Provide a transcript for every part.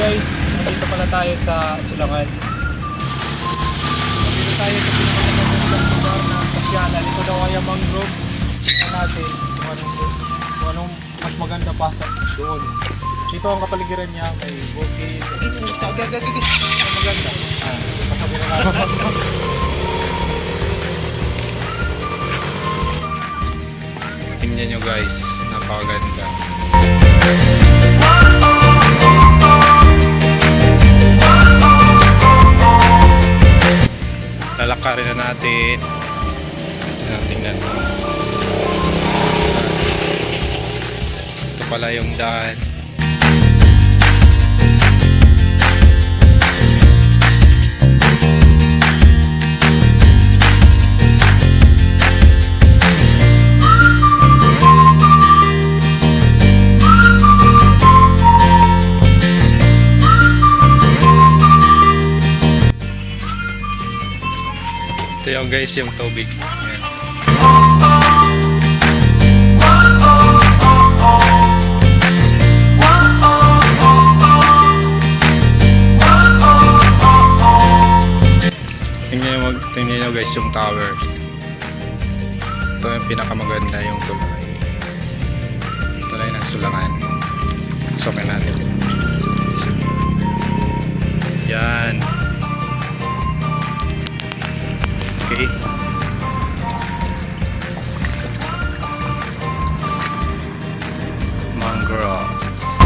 guys, dito pala tayo sa Sulangan. Dito tayo sa pinakamagandang lugar na pasyalan. Ito daw ay mangrove. Tingnan natin kung anong mas maganda pa sa doon. Dito ang kapaligiran niya, may bukid. Maganda. Pasabi na natin. Tingnan nyo guys, napakaganda. Lalakarin na natin. Tingnan mo. Ito pala yung daan. Ito yung guys yung tubig. Ayan. Tingnan nyo guys yung tower. Ito yung pinakamaganda yung tulay. Tulay ng Sulangan. Sokin natin. Yan. Okay. Mangroves.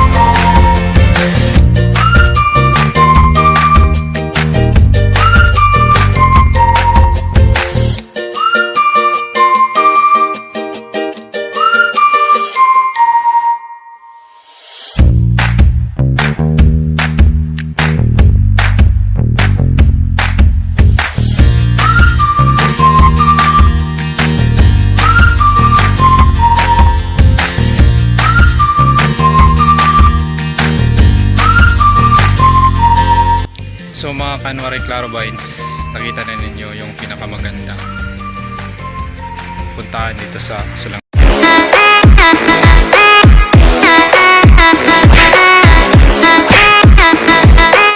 So mga Kanwari Clarobines, nakita na ninyo yung pinakamaganda puntahan dito sa Sulangan.